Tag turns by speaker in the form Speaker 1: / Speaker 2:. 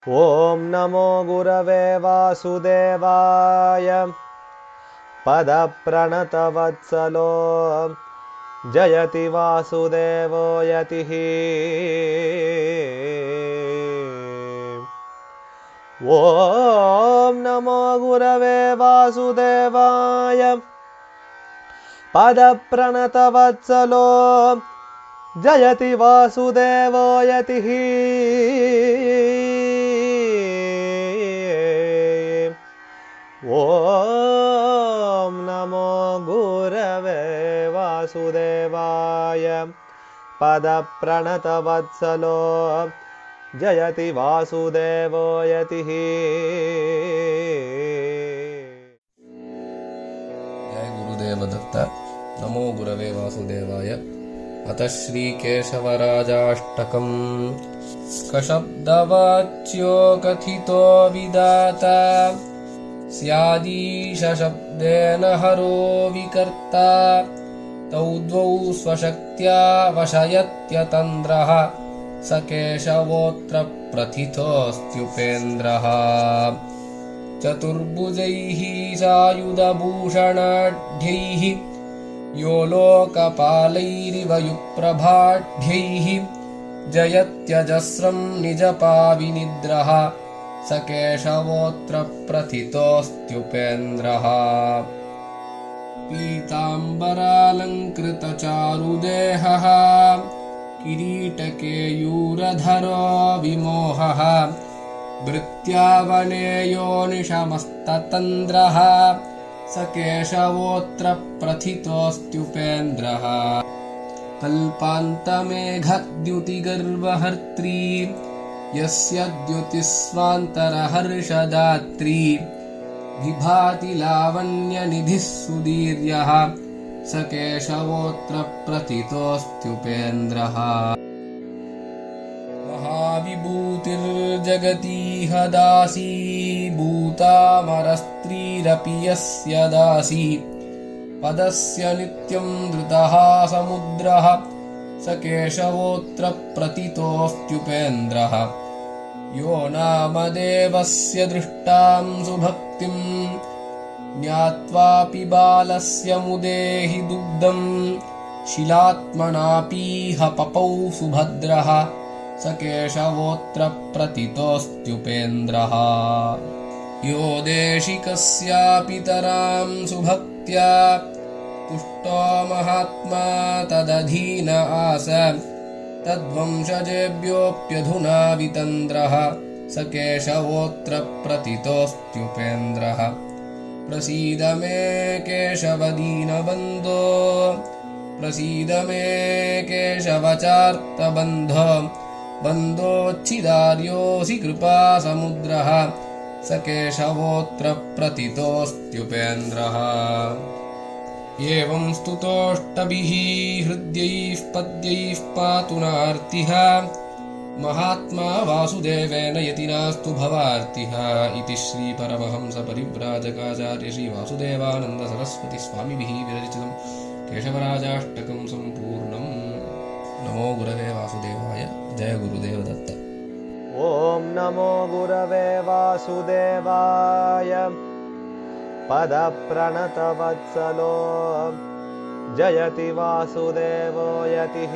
Speaker 1: ॐ नमो गुरवे वासुदेवाय पदप्रणतवत्सलो जयति वासुदेवो यतिः। ॐ नमो गुरवे वासुदेवाय पदप्रणतवत्सलो जयति वासुदेवो यतिः। ॐ नमो गुरवे वासुदेवाय पदप्रणतवत्सलो जयति वासुदेवो यतिः।
Speaker 2: जय गुरुदेव दत्त। नमो गुरवे वासुदेवाय। अतः श्रीकेशवराजाष्टकम्। कशब्दवाच्यो कथितो विदाता स्यादीश शब्देन हरो विकर्ता तौ द्वौ स्वशक्त्या वशयत्यतन्द्रः स केशवोऽत्र प्रथितोऽस्त्युपेन्द्रः। चतुर्भुजैः सायुधभूषणाढ्यैः यो लोकपालैरिव युप्रभाढ्यैः जयत्यजस्रं निजपाविनिद्रः स केशवोऽत्र प्रथितोऽस्त्युपेन्द्रः। पीताम्बरालङ्कृतचारुदेहः किरीटकेयूरधरो विमोहः भृत्यावनेयो निशमस्ततन्द्रः स केशवोऽत्र प्रथितोऽस्त्युपेन्द्रः। कल्पान्तमेघद्युतिगर्वहर्त्री यस्य द्युतिस्वान्तरहर्षदात्री विभाति लावण्यनिधिः सुदीर्यः स केशवोऽत्र प्रथितोऽस्त्युपेन्द्रः। महाविभूतिर्जगतीह दासी भूतामरस्त्रीरपि यस्य दासी पदस्य नित्यं धृतः समुद्रः स केशवोऽत्र प्रथितोऽस्त्युपेन्द्रः। यो नामदेवस्य दृष्टां सुभक्तिं ज्ञात्वापि बालस्य मुदेहि दुग्धं शिलात्मनापीह पपौ सुभद्रः स केशवोऽत्र प्रथितोऽस्त्युपेन्द्रः। यो देशिकस्यापि तरां सुभक्त्या तुष्टो महात्मा तदधीन आस तद्वंशजेभ्योऽप्यधुना वितन्द्रः स केशवोऽत्र प्रथितोऽस्त्युपेन्द्रः। प्रसीद मे केशव दीनबन्धो प्रसीद मे केशवचार्तबन्धो बन्धोच्छिदार्योऽसि कृपासमुद्रः स केशवोऽत्र प्रथितोऽस्त्युपेन्द्रः। एवं स्तुतोष्टभिः हृद्यैः पद्यैः पातु नार्तिः महात्मा वासुदेवेन यतिनास्तु भवार्तिः इति श्रीपरमहंसपरिव्राजकाचार्य श्रीवासुदेवानन्द सरस्वती स्वामिभिः विरचितं केशवराजाष्टकं सम्पूर्णम्। नमो गुरवे वासुदेवाय। जय गुरुदेव दत्त।
Speaker 1: ॐ नमो गुरवे वासुदेवाय पदप्रणतवत्सलो जयति वासुदेवो यतिः।